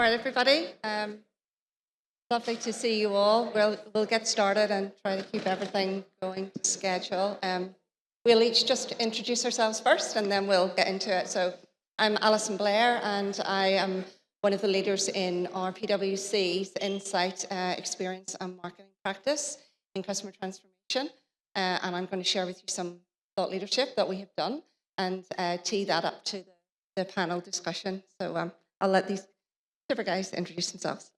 right, everybody. Lovely to see you all. We'll get started and try to keep everything going to schedule. We'll each just introduce ourselves first, and then we'll get into it. So I'm Alison Blair, and I am one of the leaders in our PwC's Insight Experience and Marketing Practice in Customer Transformation. And I'm going to share with you some thought leadership that we have done and tee that up to the panel discussion. So I'll let these super guys introduce themselves.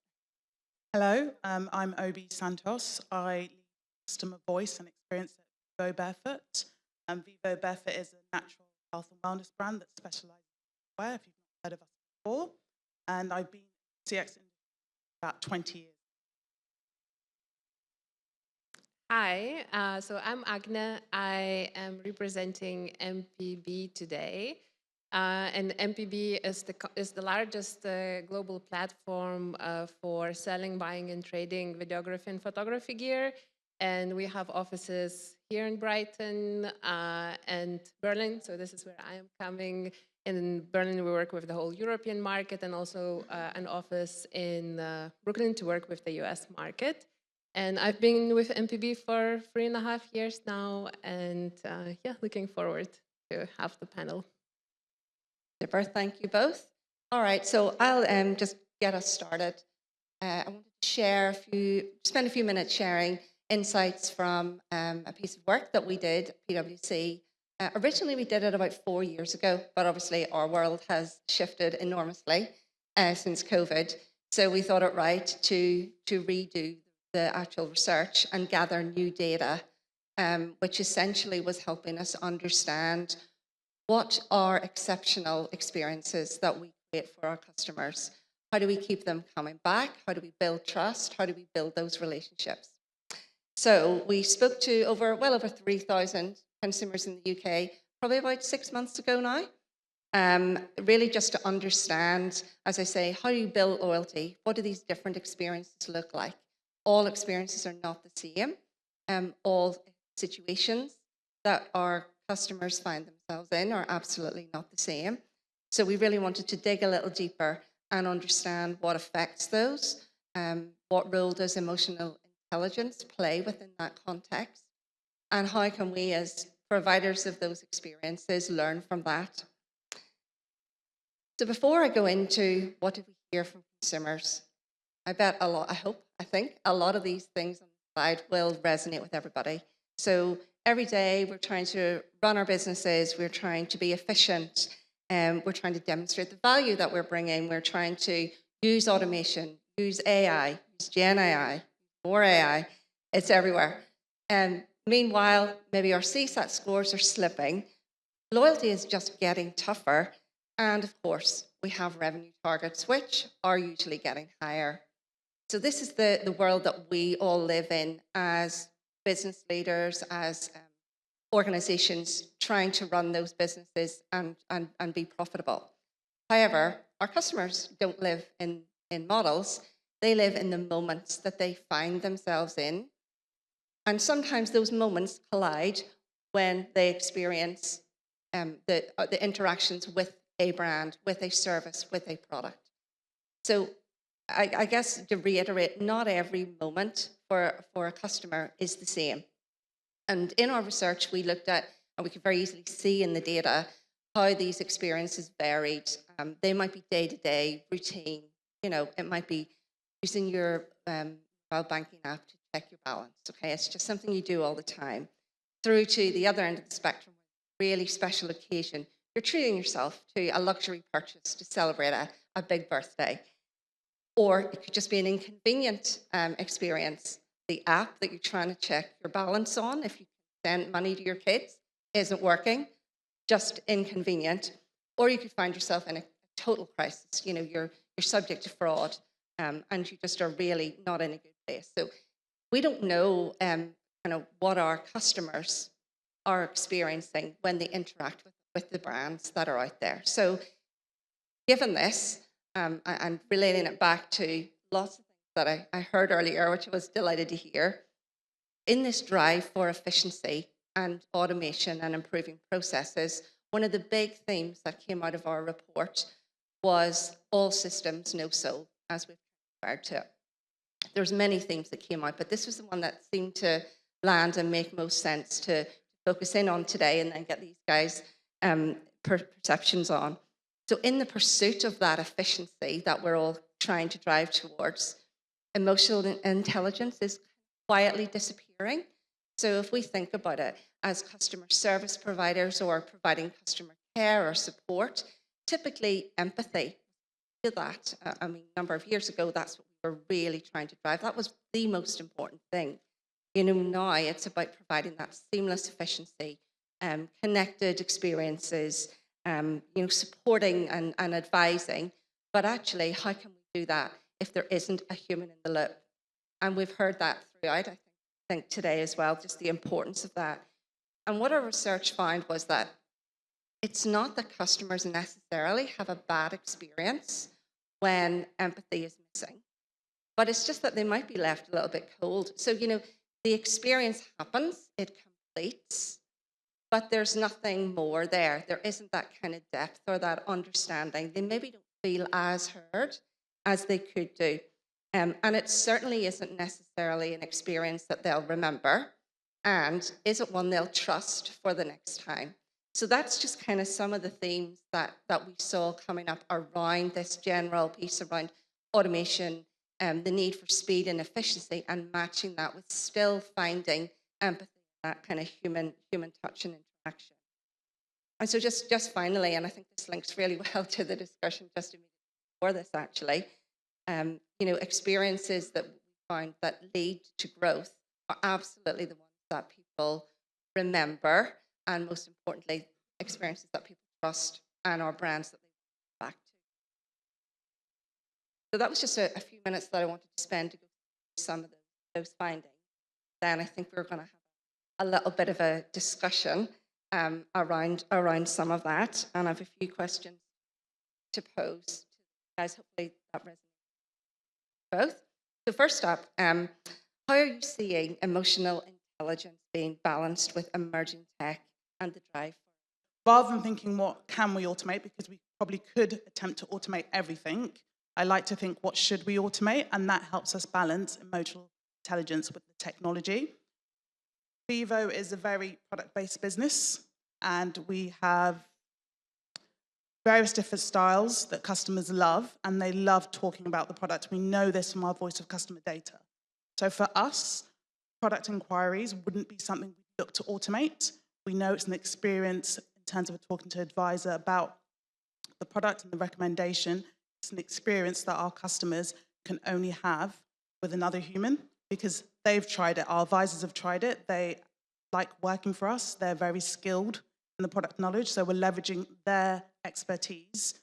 Hello, I'm Obi Santos. I lead customer voice and experience at Vivobarefoot. Vivobarefoot is a natural health and wellness brand that specialises in wear, if you've not heard of us before. And I've been in CX industry for about 20 years. Hi, so I'm Agne. I am representing MPB today. And MPB is the largest global platform for selling, buying, and trading videography and photography gear. And we have offices here in Brighton and Berlin. So this is where I am coming. In Berlin, we work with the whole European market and also an office in Brooklyn to work with the US market. And I've been with MPB for 3.5 years now. And yeah, looking forward to have the panel. Super, thank you both. All right, so I'll just get us started. I wanted to spend a few minutes sharing insights from a piece of work that we did at PwC. Originally, we did it about 4 years ago, but obviously our world has shifted enormously since COVID. So we thought it right to redo the actual research and gather new data, which essentially was helping us understand what are exceptional experiences that we create for our customers? How do we keep them coming back? How do we build trust? How do we build those relationships? So we spoke to well over 3,000 consumers in the UK, probably about 6 months ago now, really just to understand, as I say, how do you build loyalty? What do these different experiences look like? All experiences are not the same. All situations that our customers find themselves in are absolutely not the same. So we really wanted to dig a little deeper and understand what affects those, what role does emotional intelligence play within that context, and how can we as providers of those experiences learn from that. So before I go into what did we hear from consumers, I think a lot of these things on the slide will resonate with everybody. So every day we're trying to run our businesses, we're trying to be efficient, we're trying to demonstrate the value that we're bringing, we're trying to use automation, use AI, use Gen AI, more AI, it's everywhere. Meanwhile, maybe our CSAT scores are slipping, loyalty is just getting tougher, and of course, we have revenue targets, which are usually getting higher. So this is the world that we all live in as business leaders, as organizations trying to run those businesses and be profitable. However, our customers don't live in models. They live in the moments that they find themselves in. And sometimes those moments collide when they experience the interactions with a brand, with a service, with a product. So I guess to reiterate, not every moment for a customer is the same. And in our research, we looked at, and we could very easily see in the data, how these experiences varied. They might be day-to-day, routine. It might be using your mobile banking app to check your balance. Okay, it's just something you do all the time. Through to the other end of the spectrum, really special occasion. You're treating yourself to a luxury purchase to celebrate a big birthday. Or it could just be an inconvenient experience. The app that you're trying to check your balance on, if you send money to your kids, isn't working, just inconvenient. Or you could find yourself in a total crisis. You're subject to fraud, and you just are really not in a good place. So we don't know what our customers are experiencing when they interact with the brands that are out there. So given this, and relating it back to lots of things that I heard earlier, which I was delighted to hear, in this drive for efficiency and automation and improving processes, one of the big themes that came out of our report was all systems, no soul. as we've referred to it. There's many themes that came out, but this was the one that seemed to land and make most sense to focus in on today and then get these guys' perceptions on. So in the pursuit of that efficiency that we're all trying to drive towards, emotional intelligence is quietly disappearing. So if we think about it as customer service providers or providing customer care or support, typically empathy to that. I mean, a number of years ago, that's what we were really trying to drive. That was the most important thing. You know, now it's about providing that seamless efficiency, connected experiences, you know, supporting and advising. But actually, how can we do that if there isn't a human in the loop? And we've heard that throughout, I think today as well, just the importance of that. And what our research found was that it's not that customers necessarily have a bad experience when empathy is missing, but it's just that they might be left a little bit cold. So, you know, the experience happens, it completes, but there's nothing more there. There isn't that kind of depth or that understanding. They maybe don't feel as heard as they could do. And it certainly isn't necessarily an experience that they'll remember. And is it one they'll trust for the next time? So that's just kind of some of the themes that we saw coming up around this general piece around automation, the need for speed and efficiency, and matching that with still finding empathy, that kind of human touch and interaction. And so just finally, and I think this links really well to the discussion just immediately before this actually, you know, experiences that we find that lead to growth are absolutely the ones that people remember, and most importantly, experiences that people trust and are brands that they want back to. So that was just a few minutes that I wanted to spend to go through some of those findings. Then I think we're going to have a little bit of a discussion around some of that, and I have a few questions to pose to you guys. Hopefully that resonates both. So first up, how are you seeing emotional intelligence being balanced with emerging tech and the drive? Rather than thinking what can we automate, because we probably could attempt to automate everything, I like to think what should we automate, and that helps us balance emotional intelligence with the technology. Vivo is a very product-based business, and we have various different styles that customers love, and they love talking about the product. We know this from our voice of customer data. So for us, product inquiries wouldn't be something we look to automate. We know it's an experience in terms of talking to an advisor about the product and the recommendation. It's an experience that our customers can only have with another human because they've tried it. Our advisors have tried it. They like working for us. They're very skilled in the product knowledge. So we're leveraging their expertise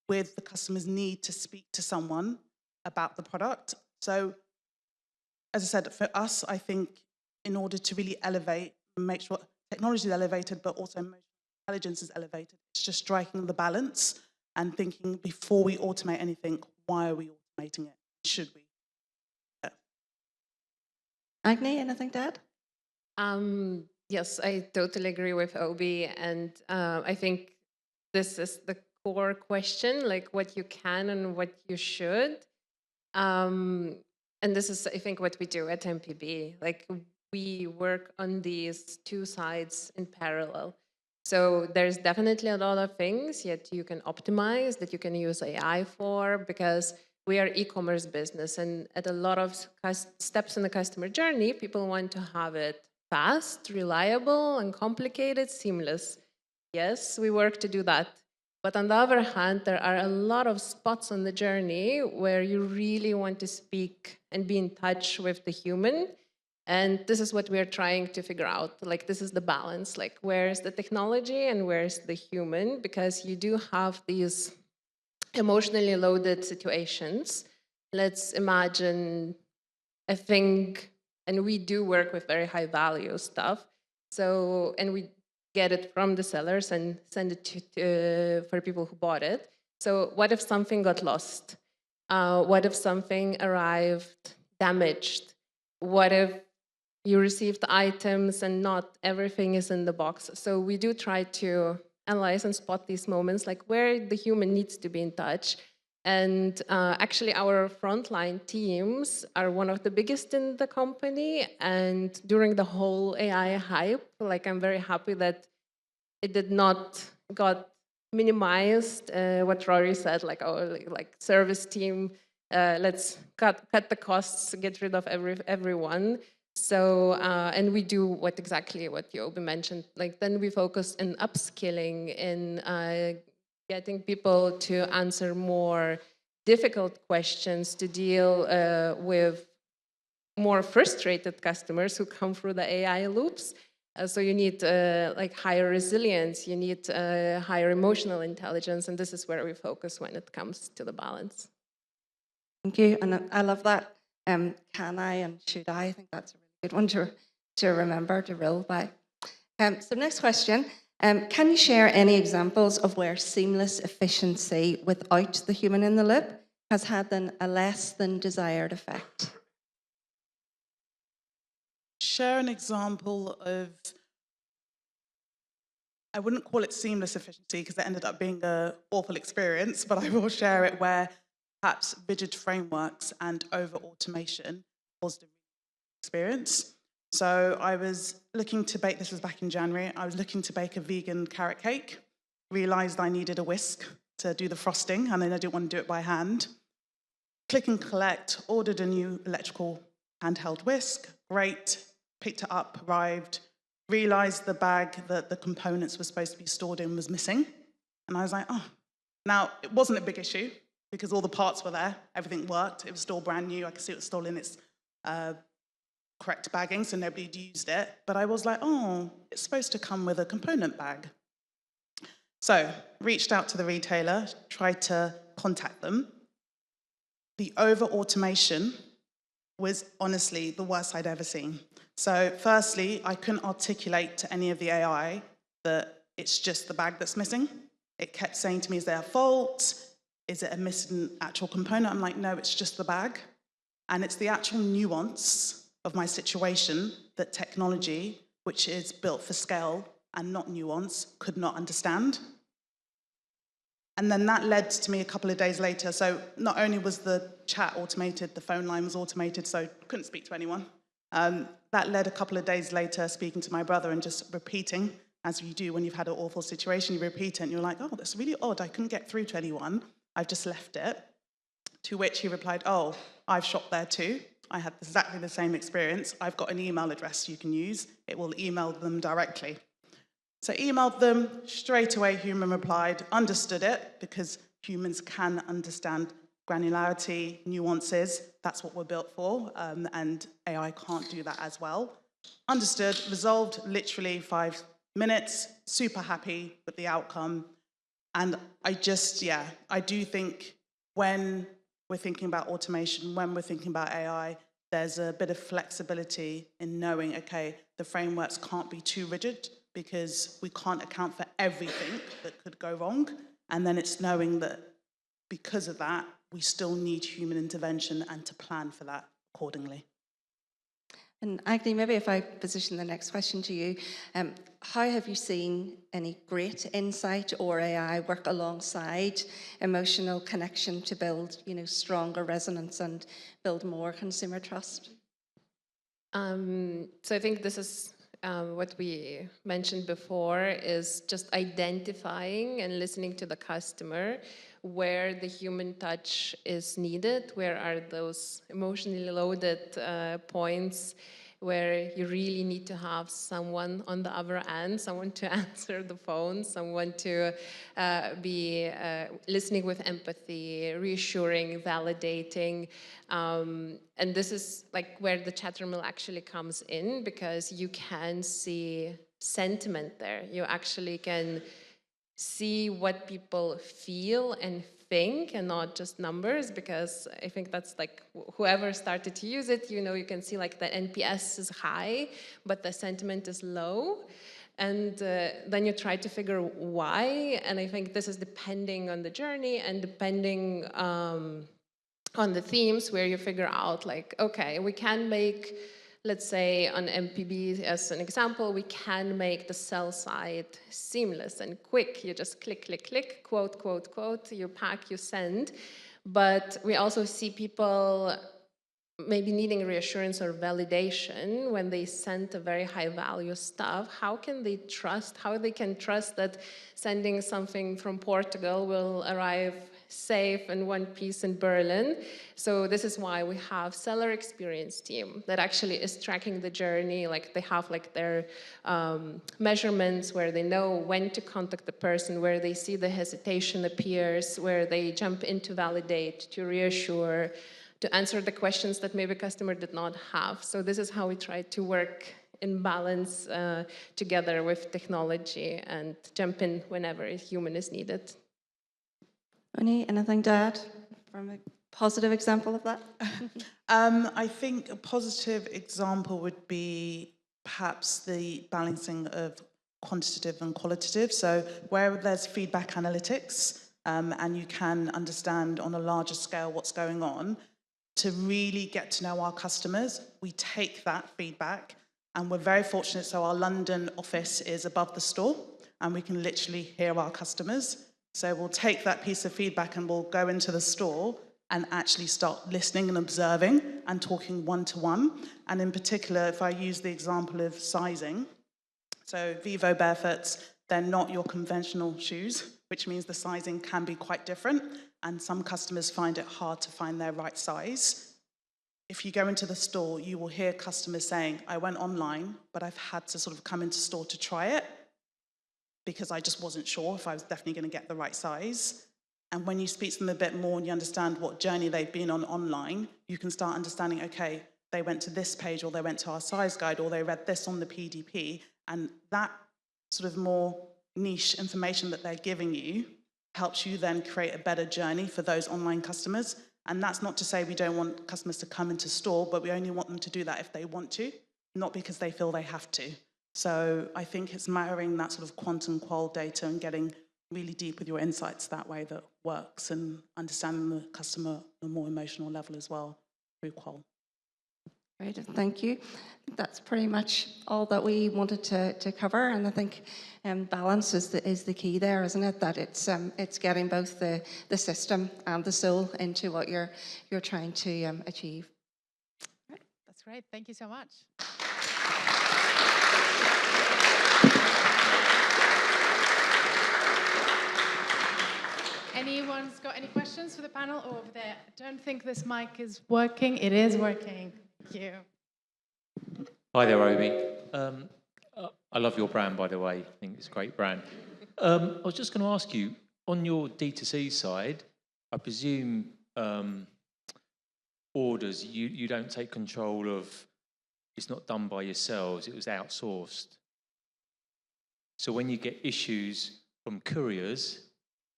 with the customer's need to speak to someone about the product. So as I said, for us, I think in order to really elevate and make sure technology is elevated, but also emotional intelligence is elevated, it's just striking the balance and thinking before we automate anything, why are we automating it? Should we? Yeah. Agne, anything to add? Yes, I totally agree with Obi, and I think this is the core question, like what you can and what you should. And this is, I think, what we do at MPB. Like we work on these two sides in parallel. So there's definitely a lot of things yet you can optimize that you can use AI for, because we are e-commerce business, and at a lot of steps in the customer journey, people want to have it fast, reliable, uncomplicated, seamless. Yes, we work to do that. But on the other hand, there are a lot of spots on the journey where you really want to speak and be in touch with the human. And this is what we're trying to figure out. Like, this is the balance. Like, where's the technology and where's the human? Because you do have these emotionally loaded situations. Let's imagine a thing, and we do work with very high value stuff. So, and we get it from the sellers and send it for people who bought it. So what if something got lost? What if something arrived damaged? What if you received items and not everything is in the box? So we do try to analyze and spot these moments, like where the human needs to be in touch. And actually, our frontline teams are one of the biggest in the company. And during the whole AI hype, like, I'm very happy that it did not got minimized. What Rory said, like, oh, like service team, let's cut the costs, get rid of everyone. So, and we do exactly what Yobi mentioned. Like, then we focus in upskilling, in getting people to answer more difficult questions, to deal with more frustrated customers who come through the AI loops. So you need like higher resilience, you need higher emotional intelligence, and this is where we focus when it comes to the balance. Thank you, and I love that. Can I and should I think that's a really good one to remember, to roll by. So next question, can you share any examples of where seamless efficiency without the human in the loop has had a less than desired effect? Share an example of, I wouldn't call it seamless efficiency because it ended up being an awful experience, but I will share it where perhaps rigid frameworks and over-automation was the experience. So I was looking to bake, this was back in January, I was looking to bake a vegan carrot cake, realised I needed a whisk to do the frosting, and then I didn't want to do it by hand. Click and collect, ordered a new electrical handheld whisk, great, picked it up, arrived, realised the bag that the components were supposed to be stored in was missing. And I was like, oh. Now, it wasn't a big issue because all the parts were there, everything worked, it was still brand new, I could see it was still in its correct bagging, so nobody had used it. But I was like, oh, it's supposed to come with a component bag. So, reached out to the retailer, tried to contact them. The over-automation was honestly the worst I'd ever seen. So firstly, I couldn't articulate to any of the AI that it's just the bag that's missing. It kept saying to me, is there a fault? Is it a missing actual component? I'm like, no, it's just the bag. And it's the actual nuance of my situation that technology, which is built for scale and not nuance, could not understand. And then that led to me a couple of days later. So not only was the chat automated, the phone line was automated, so I couldn't speak to anyone. That led a couple of days later speaking to my brother and just repeating, as you do when you've had an awful situation, you repeat it and you're like, oh, that's really odd, I couldn't get through to anyone. I've just left it. To which he replied, oh, I've shopped there too. I had exactly the same experience. I've got an email address you can use. It will email them directly. So emailed them, straight away human replied, understood it, because humans can understand granularity, nuances, that's what we're built for, and AI can't do that as well. Understood, resolved literally 5 minutes, super happy with the outcome. And I do think when we're thinking about automation, when we're thinking about AI, there's a bit of flexibility in knowing, okay, the frameworks can't be too rigid, because we can't account for everything that could go wrong. And then it's knowing that because of that, we still need human intervention and to plan for that accordingly. And Agne, maybe if I position the next question to you, how have you seen any great insight or AI work alongside emotional connection to build, stronger resonance and build more consumer trust? So I think this is what we mentioned before, is just identifying and listening to the customer, where the human touch is needed, where are those emotionally loaded points where you really need to have someone on the other end, someone to answer the phone, someone to be listening with empathy, reassuring, validating. And this is like where the Chattermill actually comes in, because you can see sentiment there. You actually can see what people feel and think, and not just numbers, because I think that's like whoever started to use it, you can see like the NPS is high, but the sentiment is low. And then you try to figure why. And I think this is depending on the journey and depending on the themes, where you figure out like, okay, we can make, let's say on MPB as an example, we can make the sell side seamless and quick. You just click, click, click, quote, quote, quote, you pack, you send. But we also see people maybe needing reassurance or validation when they send a very high value stuff. How can they trust, how they can trust that sending something from Portugal will arrive safe in one piece in Berlin? So this is why we have seller experience team that actually is tracking the journey. Like they have like their measurements where they know when to contact the person, where they see the hesitation appears, where they jump in to validate, to reassure, to answer the questions that maybe customer did not have. So this is how we try to work in balance together with technology and jump in whenever a human is needed. Anything to add from a positive example of that? I think a positive example would be perhaps the balancing of quantitative and qualitative. So where there's feedback analytics and you can understand on a larger scale what's going on, to really get to know our customers, we take that feedback, and we're very fortunate, so our London office is above the store and we can literally hear our customers. So we'll take that piece of feedback and we'll go into the store and actually start listening and observing and talking one-to-one. And in particular, if I use the example of sizing, so Vivobarefoots, they're not your conventional shoes, which means the sizing can be quite different, and some customers find it hard to find their right size. If you go into the store, you will hear customers saying, I went online, but I've had to sort of come into store to try it because I just wasn't sure if I was definitely going to get the right size. And when you speak to them a bit more and you understand what journey they've been on online, you can start understanding, okay, they went to this page, or they went to our size guide, or they read this on the PDP, and that sort of more niche information that they're giving you helps you then create a better journey for those online customers. And that's not to say we don't want customers to come into store, but we only want them to do that if they want to, not because they feel they have to. So I think it's marrying that sort of quant and qual data and getting really deep with your insights that way that works, and understanding the customer on a more emotional level as well through qual. Great, thank you. That's pretty much all that we wanted to cover, and I think balance is the key there, isn't it? That it's getting both the system and the soul into what you're trying to achieve. That's great. Thank you so much. Anyone's got any questions for the panel over there? I don't think this mic is working. It is working. Thank you. Hi there, Obi. I love your brand, by the way. I think it's a great brand. I was just going to ask you, on your D2C side, I presume orders, you don't take control of, it's not done by yourselves, it was outsourced. So when you get issues from couriers,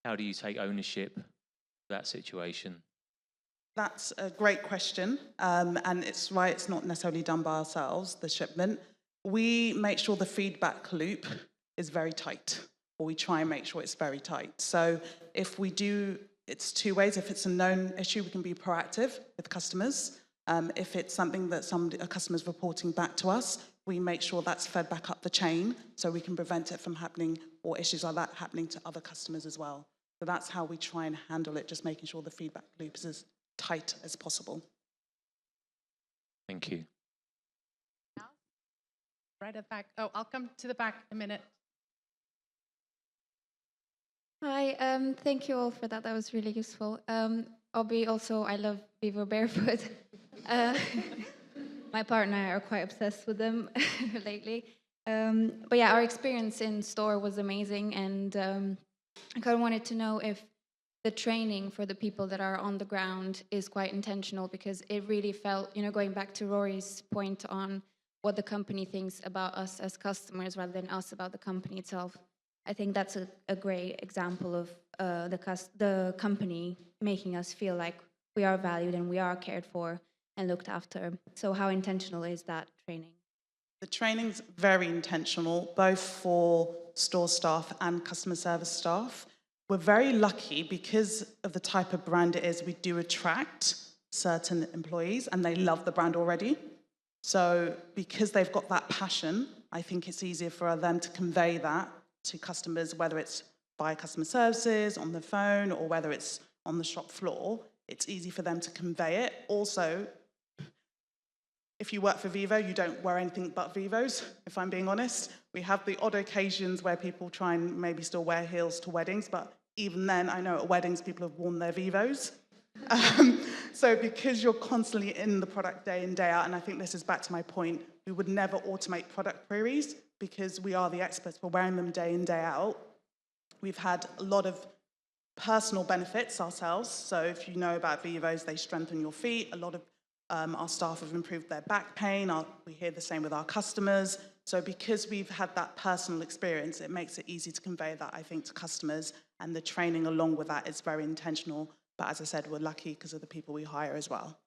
how do you take ownership of that situation? That's a great question, and it's right, it's not necessarily done by ourselves, the shipment. We make sure the feedback loop is very tight, or we try and make sure it's very tight. So if we do, it's two ways. If it's a known issue, we can be proactive with customers. If it's something that a customer's reporting back to us, we make sure that's fed back up the chain so we can prevent it from happening, or issues like that happening to other customers as well. So that's how we try and handle it, just making sure the feedback loop is as tight as possible. Thank you. Right at the back. Oh, I'll come to the back in a minute. Hi, thank you all for that. That was really useful. Obi, also, I love Vivobarefoot. My partner and I are quite obsessed with them lately. But yeah, our experience in store was amazing, and I kind of wanted to know if the training for the people that are on the ground is quite intentional, because it really felt, going back to Rory's point on what the company thinks about us as customers rather than us about the company itself. I think that's a great example of the company making us feel like we are valued and we are cared for and looked after. So how intentional is that training? The training's very intentional, both for store staff and customer service staff. We're very lucky because of the type of brand it is. We do attract certain employees and they love the brand already. So because they've got that passion, I think it's easier for them to convey that to customers, whether it's via customer services, on the phone, or whether it's on the shop floor. it's easy for them to convey it. Also, if you work for Vivo, you don't wear anything but Vivos, if I'm being honest. We have the odd occasions where people try and maybe still wear heels to weddings, but even then, I know at weddings people have worn their Vivos. So because you're constantly in the product day in, day out, and I think this is back to my point, we would never automate product queries because we are the experts, we're wearing them day in, day out. We've had a lot of personal benefits ourselves. So if you know about Vivos, they strengthen your feet. A lot of our staff have improved their back pain. We hear the same with our customers. So because we've had that personal experience, it makes it easy to convey that, I think, to customers. And the training along with that is very intentional. But as I said, we're lucky because of the people we hire as well.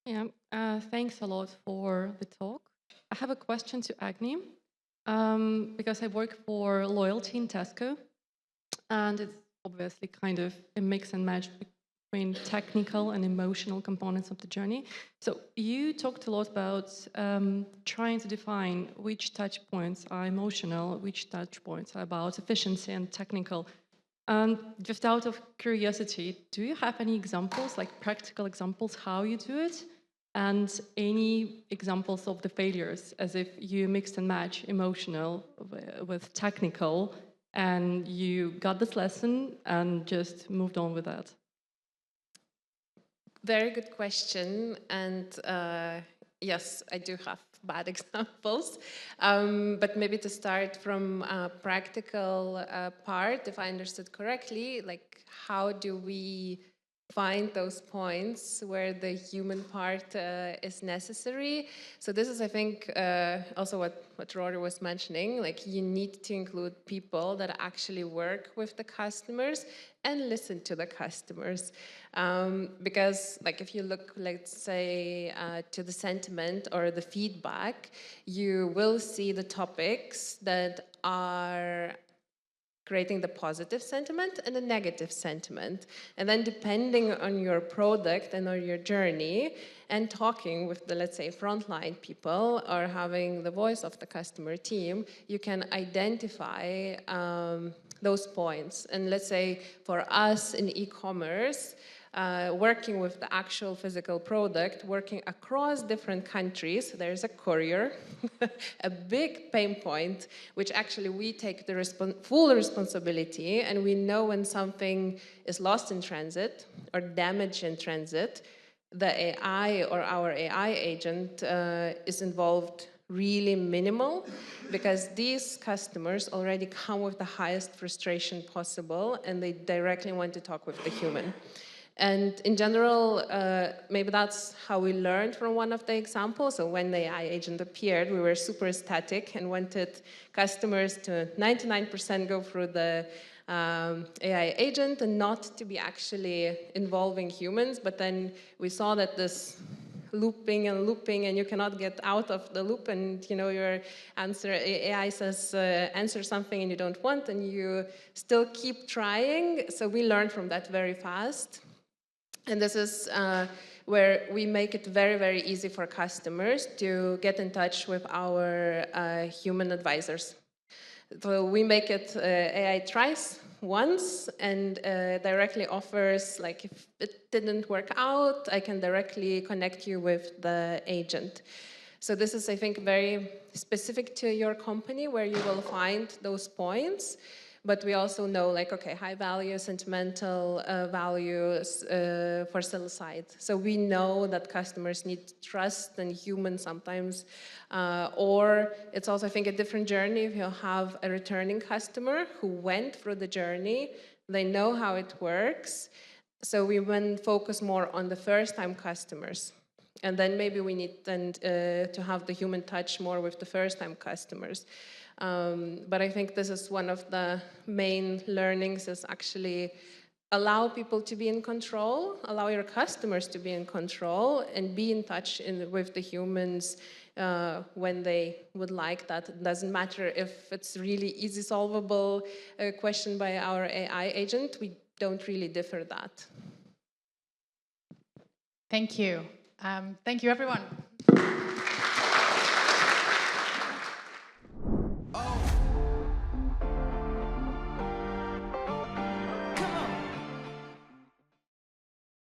Yeah, thanks a lot for the talk. I have a question to Agne, because I work for loyalty in Tesco, and it's obviously kind of a mix and match between technical and emotional components of the journey. So you talked a lot about trying to define which touch points are emotional, which touch points are about efficiency and technical. Just out of curiosity, do you have any examples, like practical examples, how you do it? And any examples of the failures, as if you mixed and match emotional with technical, and you got this lesson and just moved on with that? Very good question, and yes, I do have bad examples, but maybe to start from a practical part, if I understood correctly, like how do we find those points where the human part is necessary? So this is, I think, also what Rory was mentioning, like you need to include people that actually work with the customers and listen to the customers. Because like if you look, let's say, to the sentiment or the feedback, you will see the topics that are creating the positive sentiment and the negative sentiment. And then depending on your product and on your journey and talking with the, let's say, frontline people or having the voice of the customer team, you can identify those points. And let's say for us in e-commerce, working with the actual physical product, working across different countries, there's a courier, a big pain point, which actually we take the full responsibility, and we know when something is lost in transit or damaged in transit, the AI or our AI agent is involved really minimal, because these customers already come with the highest frustration possible and they directly want to talk with the human. And in general, maybe that's how we learned from one of the examples. So when the AI agent appeared, we were super ecstatic and wanted customers to 99% go through the AI agent and not to be actually involving humans. But then we saw that this looping and looping, and you cannot get out of the loop, and you know your answer, AI says answer something and you don't want, and you still keep trying. So we learned from that very fast. And this is where we make it very, very easy for customers to get in touch with our human advisors. So we make it AI tries once and directly offers, like if it didn't work out, I can directly connect you with the agent. So this is, I think, very specific to your company where you will find those points. But we also know, like, okay, high value, sentimental values for sell side. So we know that customers need trust and human sometimes. Or it's also, I think, a different journey if you have a returning customer who went through the journey, they know how it works. So we will focus more on the first-time customers. And then maybe we need then to have the human touch more with the first-time customers. But I think this is one of the main learnings, is actually allow people to be in control, allow your customers to be in control, and be in touch with the humans when they would like that. It doesn't matter if it's really easy solvable question by our AI agent, we don't really differ that. Thank you. Thank you, everyone.